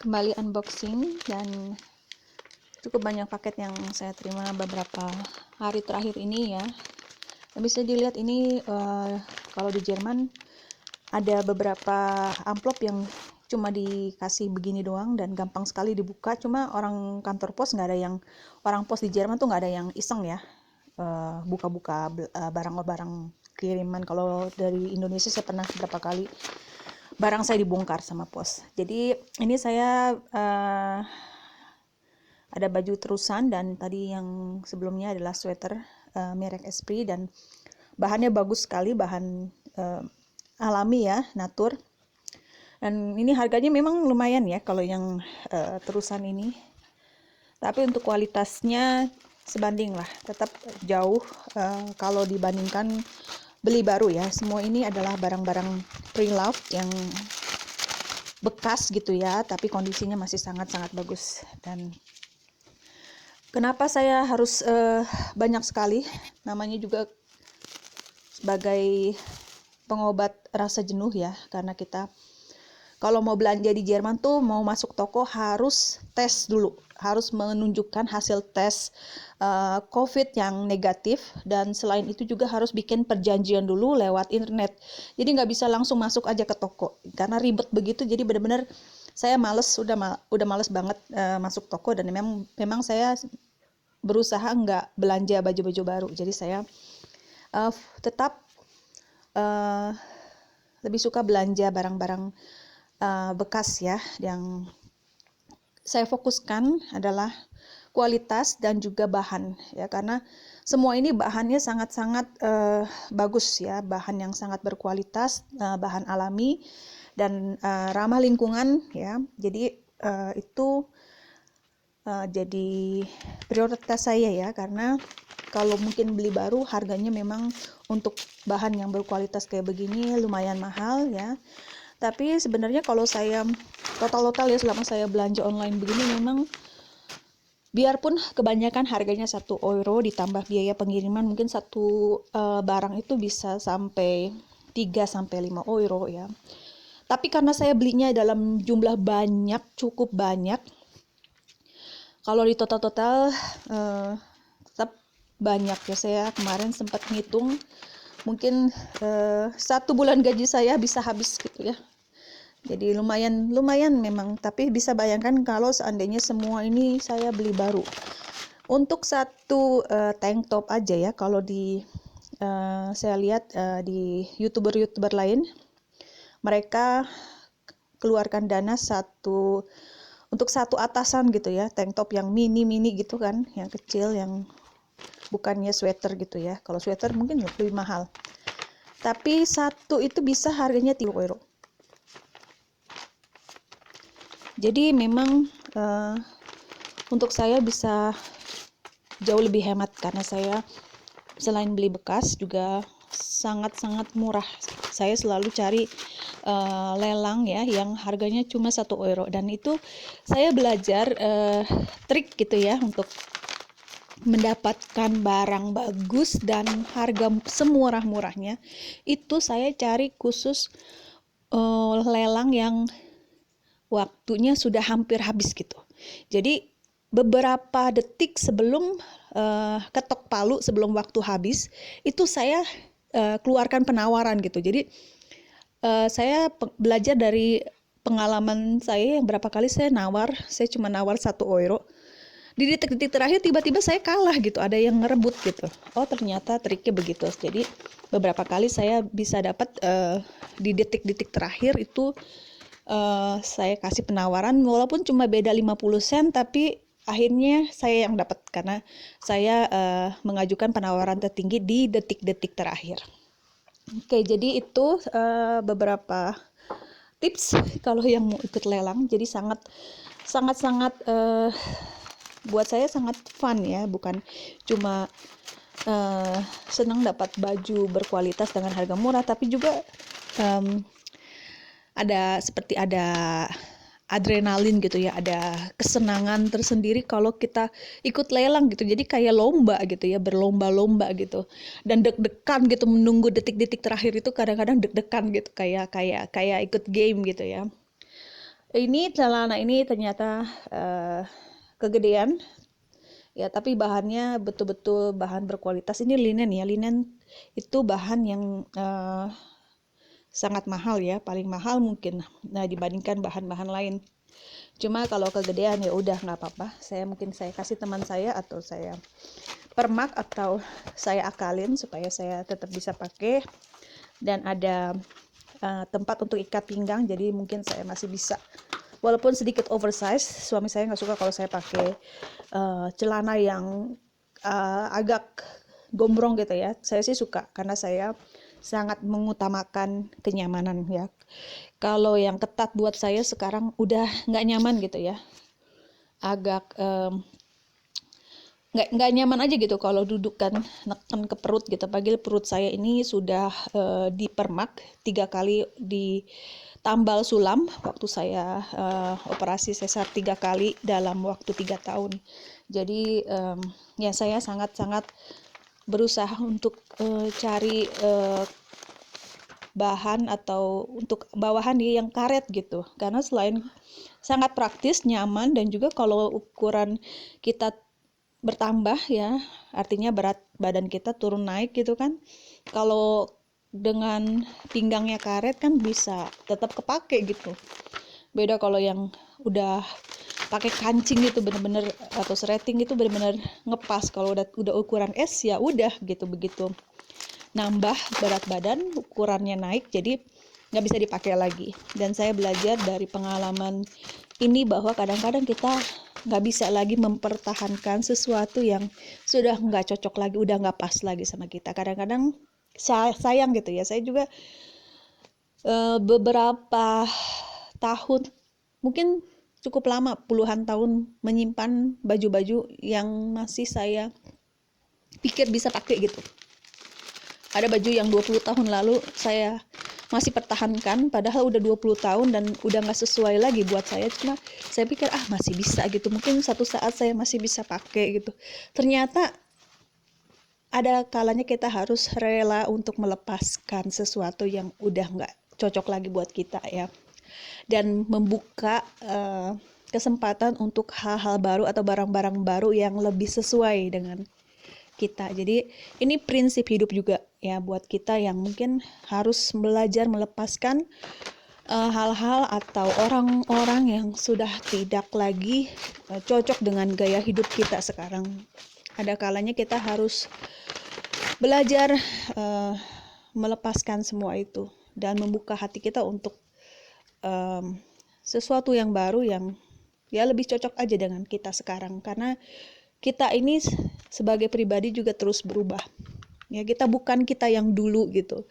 kembali unboxing dan cukup banyak paket yang saya terima beberapa hari terakhir ini ya. Dan bisa dilihat ini kalau di Jerman ada beberapa amplop yang cuma dikasih begini doang dan gampang sekali dibuka. Cuma orang kantor pos nggak ada yang, orang pos di Jerman tuh nggak ada yang iseng ya buka-buka barang-barang kiriman. Kalau dari Indonesia saya pernah berapa kali barang saya dibongkar sama pos. Jadi ini saya ada baju terusan, dan tadi yang sebelumnya adalah sweater merek Esprit, dan bahannya bagus sekali, bahan alami ya, natur. Dan ini harganya memang lumayan ya kalau yang terusan ini. Tapi untuk kualitasnya sebanding lah, tetap jauh kalau dibandingkan beli baru ya. Semua ini adalah barang-barang pre-loved yang bekas gitu ya, tapi kondisinya masih sangat-sangat bagus. Dan kenapa saya harus banyak sekali, namanya juga sebagai pengobat rasa jenuh ya, karena kita kalau mau belanja di Jerman tuh mau masuk toko harus tes dulu, harus menunjukkan hasil tes COVID yang negatif, dan selain itu juga harus bikin perjanjian dulu lewat internet. Jadi nggak bisa langsung masuk aja ke toko karena ribet begitu. Jadi benar-benar saya males, udah males banget masuk toko, dan memang saya berusaha nggak belanja baju-baju baru. Jadi saya tetap lebih suka belanja barang-barang bekas ya. Yang saya fokuskan adalah kualitas dan juga bahan ya, karena semua ini bahannya sangat-sangat bagus ya, bahan yang sangat berkualitas, bahan alami dan ramah lingkungan ya. Jadi itu jadi prioritas saya ya, karena kalau mungkin beli baru harganya memang untuk bahan yang berkualitas kayak begini lumayan mahal ya. Tapi sebenarnya kalau saya total ya, selama saya belanja online begini, memang biarpun kebanyakan harganya 1 euro ditambah biaya pengiriman, mungkin satu barang itu bisa sampai 3-5 euro ya. Tapi karena saya belinya dalam jumlah banyak, cukup banyak, kalau di total tetap banyak ya. Saya kemarin sempat ngitung, mungkin 1 bulan gaji saya bisa habis gitu ya. Jadi lumayan memang, tapi bisa bayangkan kalau seandainya semua ini saya beli baru. Untuk satu tank top aja ya, kalau saya lihat di YouTuber lain, mereka keluarkan dana untuk satu atasan gitu ya, tank top yang mini gitu kan, yang kecil, yang bukannya sweater gitu ya. Kalau sweater mungkin lebih mahal. Tapi satu itu bisa harganya 30 euro. Jadi memang untuk saya bisa jauh lebih hemat, karena saya selain beli bekas juga sangat-sangat murah. Saya selalu cari lelang ya yang harganya cuma 1 euro, dan itu saya belajar trik gitu ya untuk mendapatkan barang bagus dan harga semurah-murahnya. Itu saya cari khusus lelang yang waktunya sudah hampir habis gitu. Jadi beberapa detik sebelum ketok palu, sebelum waktu habis, itu saya keluarkan penawaran gitu. Jadi saya belajar dari pengalaman saya yang berapa kali saya cuma nawar 1 euro. Di detik-detik terakhir tiba-tiba saya kalah gitu, ada yang ngerebut gitu. Oh ternyata triknya begitu. Jadi beberapa kali saya bisa dapat di detik-detik terakhir itu saya kasih penawaran, walaupun cuma beda 50 sen, tapi akhirnya saya yang dapat karena saya mengajukan penawaran tertinggi di detik-detik terakhir. Oke, jadi itu beberapa tips kalau yang mau ikut lelang. Jadi sangat buat saya sangat fun ya, bukan cuma senang dapat baju berkualitas dengan harga murah, tapi juga ada adrenalin gitu ya, ada kesenangan tersendiri kalau kita ikut lelang gitu. Jadi kayak lomba gitu ya, berlomba-lomba gitu, dan deg-degan gitu menunggu detik-detik terakhir itu, kadang-kadang deg-degan gitu, kayak ikut game gitu ya. Ini celana ini ternyata kegedean ya, tapi bahannya betul-betul bahan berkualitas. Ini linen ya, linen itu bahan yang sangat mahal ya, paling mahal mungkin dibandingkan bahan-bahan lain. Cuma kalau kegedean ya udah nggak apa-apa, saya kasih teman saya, atau saya permak, atau saya akalin supaya saya tetap bisa pakai, dan ada tempat untuk ikat pinggang, jadi mungkin saya masih bisa, walaupun sedikit oversize. Suami saya nggak suka kalau saya pakai celana yang agak gombrong gitu ya. Saya sih suka karena saya sangat mengutamakan kenyamanan ya. Kalau yang ketat buat saya sekarang udah nggak nyaman gitu ya, agak nggak nyaman aja gitu kalau duduk kan, neken ke perut gitu. Pagi perut saya ini sudah dipermak 3 kali, ditambal sulam waktu saya operasi sesar 3 kali dalam waktu 3 tahun. Jadi ya saya sangat-sangat berusaha untuk cari bahan atau untuk bawahan yang karet gitu, karena selain sangat praktis, nyaman, dan juga kalau ukuran kita bertambah ya, artinya berat badan kita turun naik gitu kan. Kalau dengan pinggangnya karet kan bisa tetap kepake gitu. Beda kalau yang udah pakai kancing gitu bener-bener, atau serating itu bener-bener ngepas. Kalau udah ukuran S ya udah gitu, begitu nambah berat badan ukurannya naik, jadi nggak bisa dipakai lagi. Dan saya belajar dari pengalaman ini bahwa kadang-kadang kita nggak bisa lagi mempertahankan sesuatu yang sudah nggak cocok lagi, udah nggak pas lagi sama kita. Kadang-kadang sayang gitu ya. Saya juga beberapa tahun, mungkin cukup lama, puluhan tahun menyimpan baju-baju yang masih saya pikir bisa pakai gitu. Ada baju yang 20 tahun lalu saya masih pertahankan, padahal udah 20 tahun dan udah gak sesuai lagi buat saya. Cuma saya pikir masih bisa gitu, mungkin satu saat saya masih bisa pakai gitu. Ternyata ada kalanya kita harus rela untuk melepaskan sesuatu yang udah gak cocok lagi buat kita ya, dan membuka kesempatan untuk hal-hal baru atau barang-barang baru yang lebih sesuai dengan kita. Jadi ini prinsip hidup juga ya buat kita yang mungkin harus belajar melepaskan hal-hal atau orang-orang yang sudah tidak lagi cocok dengan gaya hidup kita sekarang. Ada kalanya kita harus belajar melepaskan semua itu dan membuka hati kita untuk sesuatu yang baru, yang ya lebih cocok aja dengan kita sekarang. Karena kita ini sebagai pribadi juga terus berubah. Ya, kita bukan kita yang dulu gitu.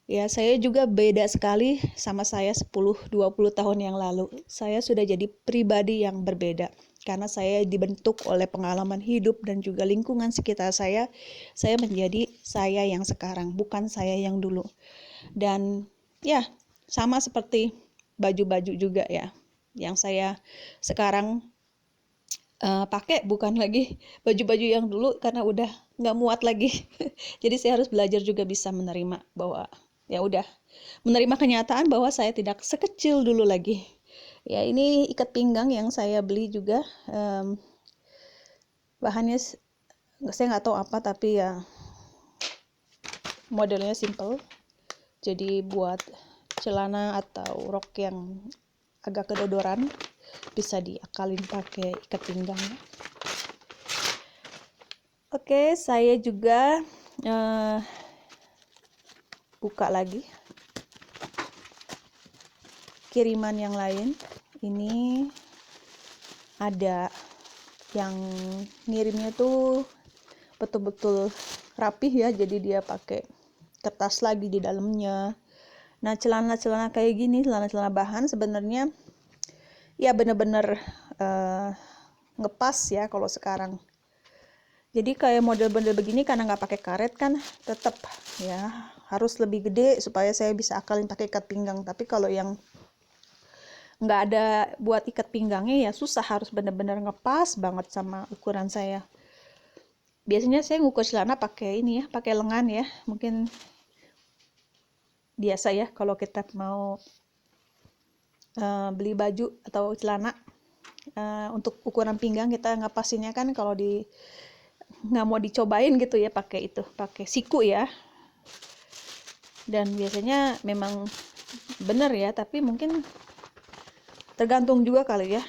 Ya, saya juga beda sekali sama saya 10-20 tahun yang lalu. Saya sudah jadi pribadi yang berbeda karena saya dibentuk oleh pengalaman hidup dan juga lingkungan sekitar saya. Saya menjadi saya yang sekarang, bukan saya yang dulu. Dan ya, sama seperti baju-baju juga ya. Yang saya sekarang pakai bukan lagi baju-baju yang dulu karena udah nggak muat lagi. Jadi saya harus belajar juga bisa menerima bahwa ya udah, menerima kenyataan bahwa saya tidak sekecil dulu lagi. Ya, ini ikat pinggang yang saya beli juga, bahannya saya nggak tahu apa, tapi ya modelnya simple. Jadi buat celana atau rok yang agak kedodoran bisa diakalin pakai ikat pinggang. Oke, saya juga buka lagi kiriman yang lain. Ini ada yang ngirimnya tuh betul-betul rapih ya, jadi dia pakai kertas lagi di dalamnya. Nah, celana-celana kayak gini, celana-celana bahan sebenarnya ya bener-bener ngepas ya kalau sekarang. Jadi kayak model-model begini karena nggak pakai karet kan, tetap ya harus lebih gede supaya saya bisa akalin pakai ikat pinggang. Tapi kalau yang nggak ada buat ikat pinggangnya ya susah, harus bener-bener ngepas banget sama ukuran saya. Biasanya saya ngukur celana pakai ini ya, pakai lengan ya. Mungkin biasa ya kalau kita mau beli baju atau celana untuk ukuran pinggang, kita ngapasinnya kan kalau nggak mau dicobain gitu ya pakai siku ya, dan biasanya memang bener ya, tapi mungkin tergantung juga kali ya.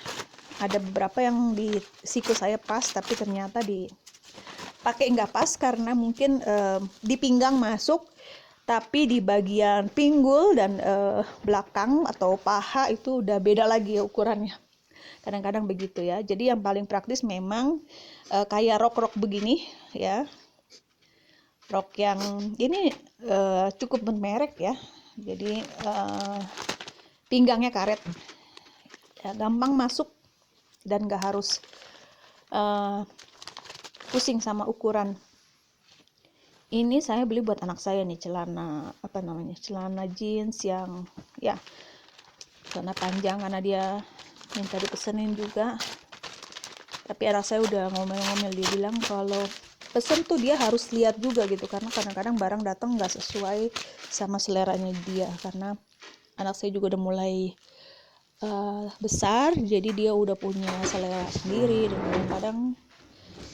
Ada beberapa yang di siku saya pas tapi ternyata dipakai nggak pas karena mungkin di pinggang masuk tapi di bagian pinggul dan belakang atau paha itu udah beda lagi ya ukurannya. Kadang-kadang begitu ya. Jadi yang paling praktis memang kayak rok-rok begini ya. Rok yang ini cukup bermerek ya. Jadi pinggangnya karet. Ya, gampang masuk dan gak harus pusing sama ukuran. Ini saya beli buat anak saya nih, celana celana jeans yang ya celana panjang karena dia minta dipesenin juga. Tapi anak saya udah ngomel-ngomel, dia bilang kalau pesen tuh dia harus lihat juga gitu, karena kadang-kadang barang datang nggak sesuai sama seleranya dia, karena anak saya juga udah mulai besar, jadi dia udah punya selera sendiri, dan kadang-kadang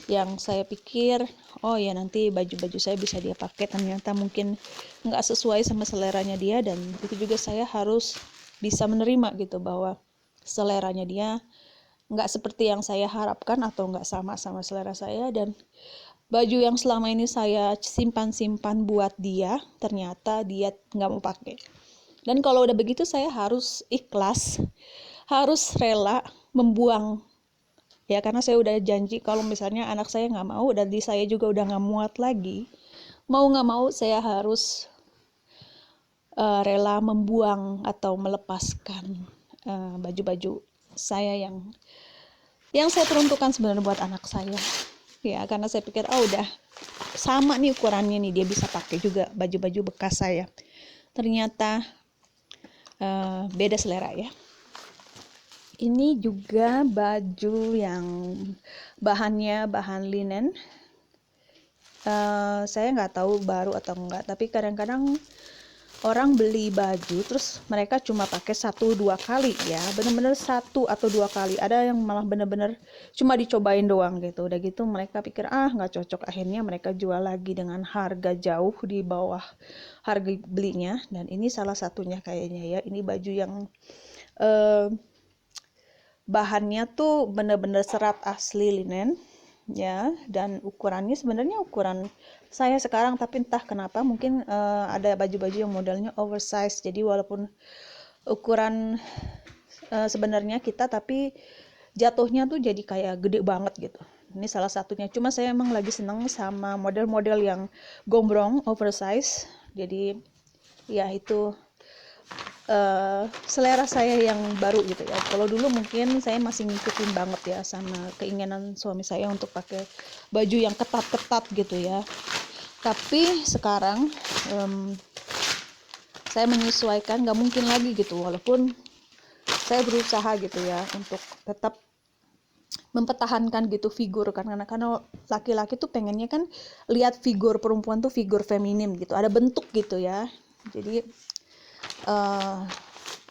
yang saya pikir oh ya nanti baju-baju saya bisa dia pakai, ternyata mungkin nggak sesuai sama seleranya dia, dan itu juga saya harus bisa menerima gitu bahwa seleranya dia nggak seperti yang saya harapkan atau nggak sama selera saya, dan baju yang selama ini saya simpan-simpan buat dia ternyata dia nggak mau pakai. Dan kalau udah begitu saya harus ikhlas, harus rela membuang ya, karena saya udah janji kalau misalnya anak saya nggak mau dan di saya juga udah nggak muat lagi, mau nggak mau saya harus rela membuang atau melepaskan baju-baju saya yang saya peruntukkan sebenarnya buat anak saya ya, karena saya pikir udah sama nih ukurannya nih, dia bisa pakai juga baju-baju bekas saya. Ternyata beda selera ya. Ini juga baju yang bahannya bahan linen. Saya nggak tahu baru atau enggak, tapi kadang-kadang orang beli baju terus mereka cuma pakai 1-2 kali ya, bener-bener 1 atau 2 kali. Ada yang malah bener-bener cuma dicobain doang gitu, udah gitu mereka pikir nggak cocok, akhirnya mereka jual lagi dengan harga jauh di bawah harga belinya. Dan ini salah satunya kayaknya ya, ini baju yang bahannya tuh bener-bener serat asli linen ya, dan ukurannya sebenarnya ukuran saya sekarang, tapi entah kenapa mungkin ada baju-baju yang modelnya oversize, jadi walaupun ukuran sebenarnya kita, tapi jatuhnya tuh jadi kayak gede banget gitu. Ini salah satunya. Cuma saya emang lagi seneng sama model-model yang gombrong oversize, jadi ya itu selera saya yang baru gitu ya. Kalau dulu mungkin saya masih ngikutin banget ya sama keinginan suami saya untuk pakai baju yang ketat-ketat gitu ya. Tapi sekarang saya menyesuaikan, nggak mungkin lagi gitu, walaupun saya berusaha gitu ya untuk tetap mempertahankan gitu figur, karena laki-laki tuh pengennya kan lihat figur perempuan tuh figur feminim gitu, ada bentuk gitu ya. Jadi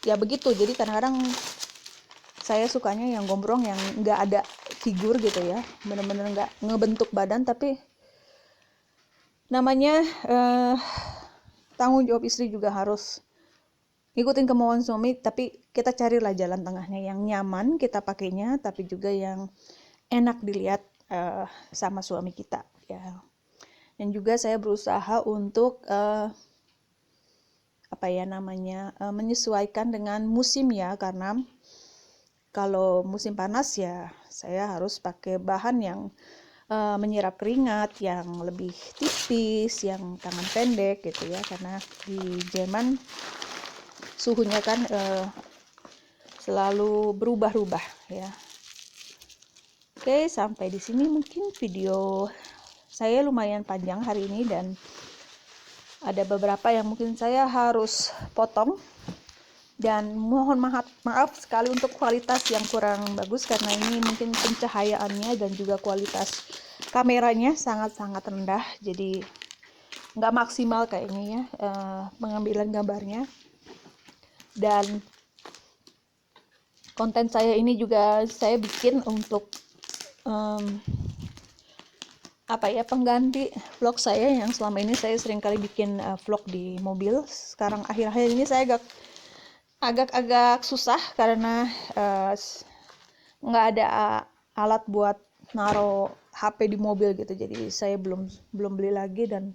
ya begitu, jadi kadang-kadang saya sukanya yang gombrong, yang nggak ada figur gitu ya, bener-bener nggak ngebentuk badan, tapi namanya tanggung jawab istri juga harus ngikutin kemauan suami, tapi kita carilah jalan tengahnya yang nyaman kita pakainya, tapi juga yang enak dilihat sama suami kita ya. Dan juga saya berusaha untuk menyesuaikan dengan musim ya, karena kalau musim panas ya saya harus pakai bahan yang menyerap keringat, yang lebih tipis, yang tangan pendek gitu ya, karena di Jerman suhunya kan selalu berubah-ubah ya. Oke, sampai di sini mungkin video saya lumayan panjang hari ini, dan ada beberapa yang mungkin saya harus potong, dan mohon maaf sekali untuk kualitas yang kurang bagus, karena ini mungkin pencahayaannya dan juga kualitas kameranya sangat-sangat rendah, jadi nggak maksimal kayaknya ya pengambilan gambarnya. Dan konten saya ini juga saya bikin untuk pengganti vlog saya yang selama ini saya sering kali bikin vlog di mobil. Sekarang akhir-akhir ini saya agak susah karena nggak ada alat buat naro HP di mobil gitu, jadi saya belum beli lagi, dan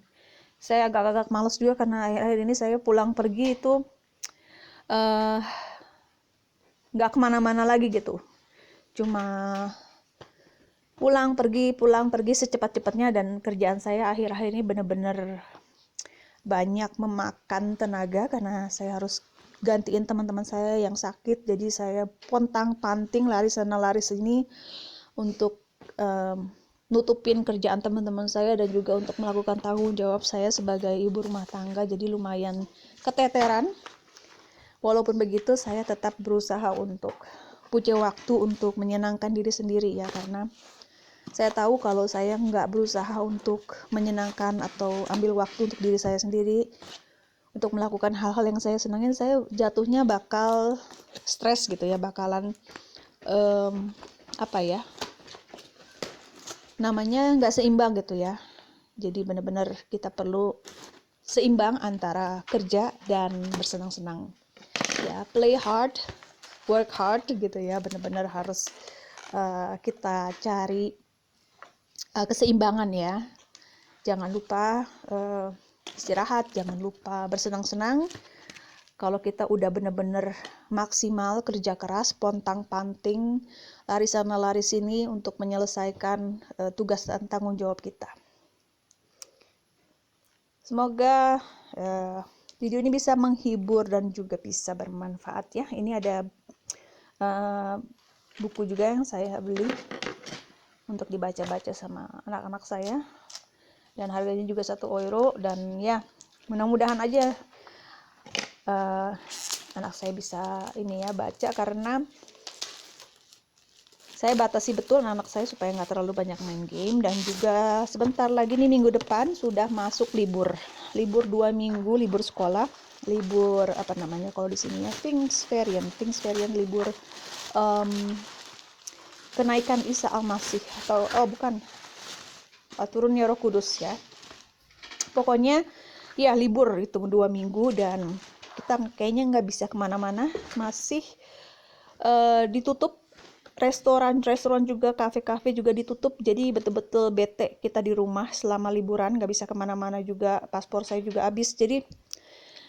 saya agak males juga karena akhir-akhir ini saya pulang pergi itu nggak kemana-mana lagi gitu, cuma pulang pergi secepat-cepatnya, dan kerjaan saya akhir-akhir ini bener-bener banyak memakan tenaga karena saya harus gantiin teman-teman saya yang sakit. Jadi saya pontang-panting lari sana lari sini untuk nutupin kerjaan teman-teman saya dan juga untuk melakukan tanggung jawab saya sebagai ibu rumah tangga. Jadi lumayan keteteran. Walaupun begitu saya tetap berusaha untuk punya waktu untuk menyenangkan diri sendiri ya, karena saya tahu kalau saya nggak berusaha untuk menyenangkan atau ambil waktu untuk diri saya sendiri, untuk melakukan hal-hal yang saya senangin, saya jatuhnya bakal stres gitu ya, bakalan namanya nggak seimbang gitu ya. Jadi benar-benar kita perlu seimbang antara kerja dan bersenang-senang ya, play hard, work hard gitu ya, benar-benar harus kita cari keseimbangan ya. Jangan lupa istirahat, jangan lupa bersenang-senang. Kalau kita udah benar-benar maksimal kerja keras, pontang-panting, lari sana lari sini untuk menyelesaikan tugas dan tanggung jawab kita. Semoga video ini bisa menghibur dan juga bisa bermanfaat ya. Ini ada buku juga yang saya beli untuk dibaca-baca sama anak-anak saya, dan harganya juga €1, dan ya mudah-mudahan aja anak saya bisa ini ya baca, karena saya batasi betul anak saya supaya nggak terlalu banyak main game. Dan juga sebentar lagi nih, minggu depan sudah masuk libur 2 minggu, libur sekolah, libur kalau di sini ya Pfingstverian, libur kenaikan Isa Al-Masih, atau turunnya Roh Kudus ya. Pokoknya ya libur itu 2 minggu, dan kita kayaknya nggak bisa kemana-mana, masih ditutup. Restoran juga, kafe juga ditutup. Jadi betul-betul bete kita di rumah selama liburan, nggak bisa kemana-mana juga, paspor saya juga habis. Jadi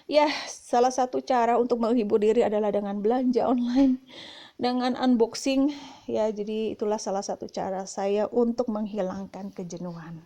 ya salah satu cara untuk menghibur diri adalah dengan belanja online, dengan unboxing ya. Jadi itulah salah satu cara saya untuk menghilangkan kejenuhan.